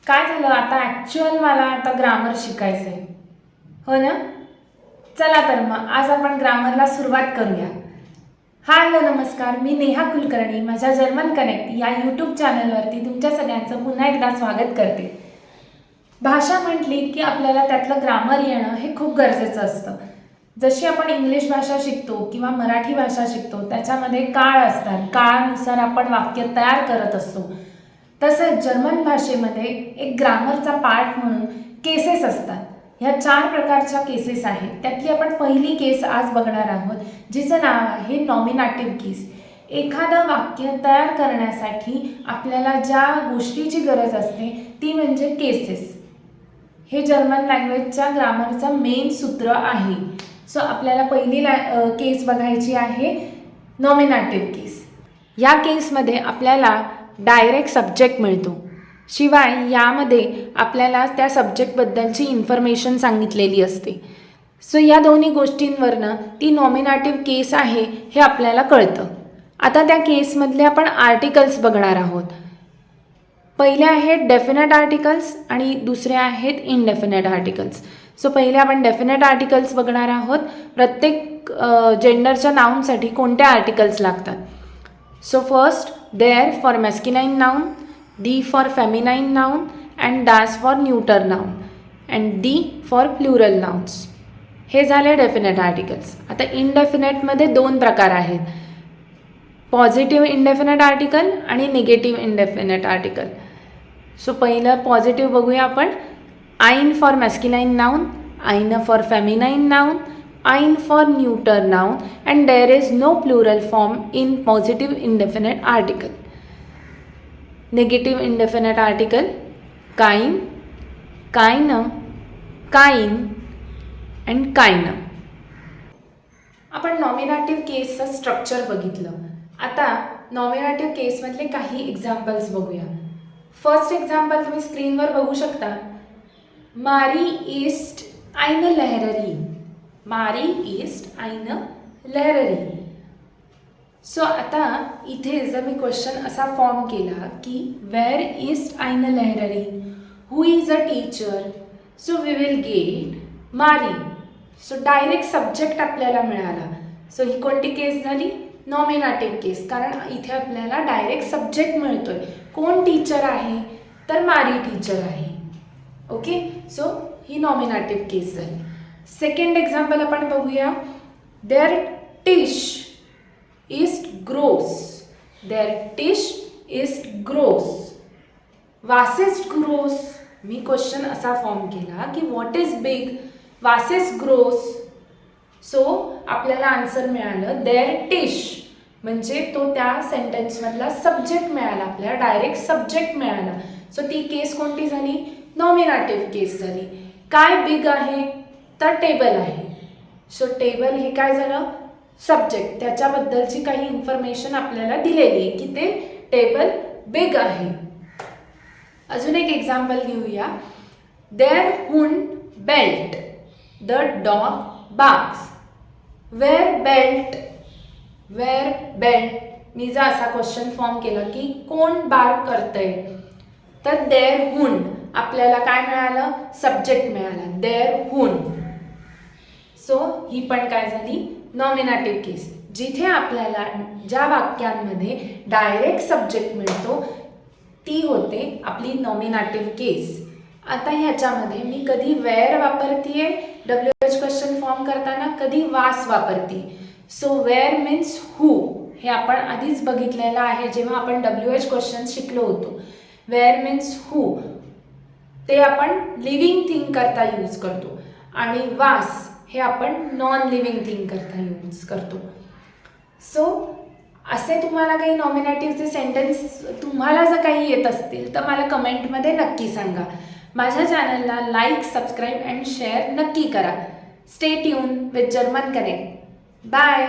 काय झालं आता ॲक्च्युअल मला आता ग्रामर शिकायचं आहे, हो ना. चला तर मग आज आपण ग्रामरला सुरुवात करूया. हॅलो नमस्कार, मी नेहा कुलकर्णी माझ्या जर्मन कनेक्ट या यूट्यूब चॅनलवरती तुमच्या सगळ्यांचं पुन्हा एकदा स्वागत करते. भाषा म्हटली की आपल्याला त्यातलं ग्रामर येणं हे खूप गरजेचं असतं. जशी आपण इंग्लिश भाषा शिकतो किंवा मराठी भाषा शिकतो त्याच्यामध्ये काळ असतात, काळानुसार आपण वाक्य तयार करत असतो. तसंच जर्मन भाषेमध्ये एक ग्रामरचा पार्ट म्हणून केसेस असतात. ह्या 4 प्रकारच्या केसेस आहेत. त्यातली आपण पहिली केस आज बघणार आहोत, जिचं नाव आहे नॉमिनेटिव्ह केस. एखादं वाक्य तयार करण्यासाठी आपल्याला ज्या गोष्टीची गरज असते ती म्हणजे केसेस. हे जर्मन लँग्वेजच्या ग्रामरचं मेन सूत्र आहे. सो आपल्याला पहिली केस बघायची आहे नॉमिनेटिव्ह केस. या केसमध्ये आपल्याला डायरेक्ट सब्जेक्ट मिळतो, शिवाय यामध्ये आपल्याला त्या सब्जेक्टबद्दलची इन्फॉर्मेशन सांगितलेली असते. सो या दोन्ही गोष्टींवरनं ती नॉमिनेटिव्ह केस आहे हे आपल्याला कळतं. आता त्या केसमधले आपण आर्टिकल्स बघणार आहोत. पहिले आहेत डेफिनेट आर्टिकल्स आणि दुसरे आहेत इनडेफिनेट आर्टिकल्स. सो पहिले आपण डेफिनेट आर्टिकल्स बघणार आहोत. प्रत्येक जेंडरच्या नाऊनसाठी कोणत्या आर्टिकल्स लागतात. सो फर्स्ट देअर फॉर मॅस्क्युलाइन नाउन, दी फॉर फेमिनाइन नाउन अँड डॅश फॉर न्यूटर नाउन अँड दी फॉर प्लुरल नाउन्स. हे झाले डेफिनेट आर्टिकल्स. आता इनडेफिनेटमध्ये 2 प्रकार आहेत, पॉझिटिव्ह इनडेफिनेट आर्टिकल आणि निगेटिव्ह इनडेफिनेट आर्टिकल. सो पहिलं पॉझिटिव्ह बघूया आपण. आइन फॉर मॅस्क्युलाइन नाउन, आइन फॉर फेमिनाइन नाउन, आइन for neuter noun and there is no plural form in positive indefinite article. Negative indefinite article kind, kind, kind and kind. आपण नॉमिनेटिव्ह केसचं structure बघितलं. आता नॉमिनेटिव्ह केसमधले काही एक्झाम्पल्स बघूया. फर्स्ट एक्झाम्पल तुम्ही स्क्रीनवर बघू शकता. मारी इस्ट eine Lehrerin. मारी इस्ट eine Lehrerin. सो आता इथे जर मी क्वेश्चन असा फॉर्म केला की where is eine Lehrerin, who is a teacher, so we will get Marie. So direct subject आपल्याला मिळाला. सो ही कोणती केस झाली, नॉमिनेटिव्ह केस, कारण इथे आपल्याला डायरेक्ट सब्जेक्ट मिळतोय. कोण टीचर आहे, तर मारी टीचर आहे. ओके, सो ही नॉमिनेटिव्ह केस झाली. सेकंड एक्झाम्पल आपण बघूया. देअर टिश इज ग्रोस, देअर टिश इज ग्रोस. वास इज ग्रोस. मी क्वेश्चन असा फॉर्म केला की व्हॉट इज बिग, वास इज ग्रोस. सो आपल्याला आन्सर मिळालं देअर टिश, म्हणजे तो त्या सेंटेन्समधला सब्जेक्ट मिळाला, आपल्याला डायरेक्ट सब्जेक्ट मिळाला. सो ती केस कोणती झाली, नॉमिनेटिव्ह केस झाली. काय बिग आहे, तर टेबल आहे. सो टेबल हे काय झालं, सब्जेक्ट, त्याच्याबद्दलची काही इन्फॉर्मेशन आपल्याला दिलेली आहे की ते टेबल बिग आहे. अजून एक एक्झाम्पल घेऊया. देअर हुंड बेल्ट, द डॉग बार्क्स. वेअर बेल्ट, वेअर बेल्ट. मी जर असा क्वेश्चन फॉर्म केला की कोण बार्क करतंय, तर देअर हुंड आपल्याला काय मिळालं, सब्जेक्ट मिळाला, देअर हुंड. सो ही पण काय झाली, नॉमिनेटिव्ह केस. जिथे आपल्याला ज्या वाक्यांमध्ये डायरेक्ट सब्जेक्ट मिळतो ती होते आपली नॉमिनेटिव्ह केस. आता ह्याच्यामध्ये मी कधी वेअर वापरतीये WH क्वेश्चन फॉर्म करताना, कधी वास वापरते. सो वेअर मीन्स हू, हे आपण आधीच बघितलेलं आहे जेव्हा आपण WH क्वेश्चन शिकलो होतो. वेअर मीन्स हू, ते आपण लिव्हिंग थिंग करता यूज करतो, आणि वास हे आपण नॉन लिव्हिंग थिंग करता यूज करतो. सो असे तुम्हाला काही नॉमिनेटिव्हचे सेंटेन्स तुम्हाला जर काही येत असतील तर मला कमेंटमध्ये नक्की सांगा. माझ्या चॅनलला लाईक, सबस्क्राईब अँड शेअर नक्की करा. Stay tune with German connect. Bye.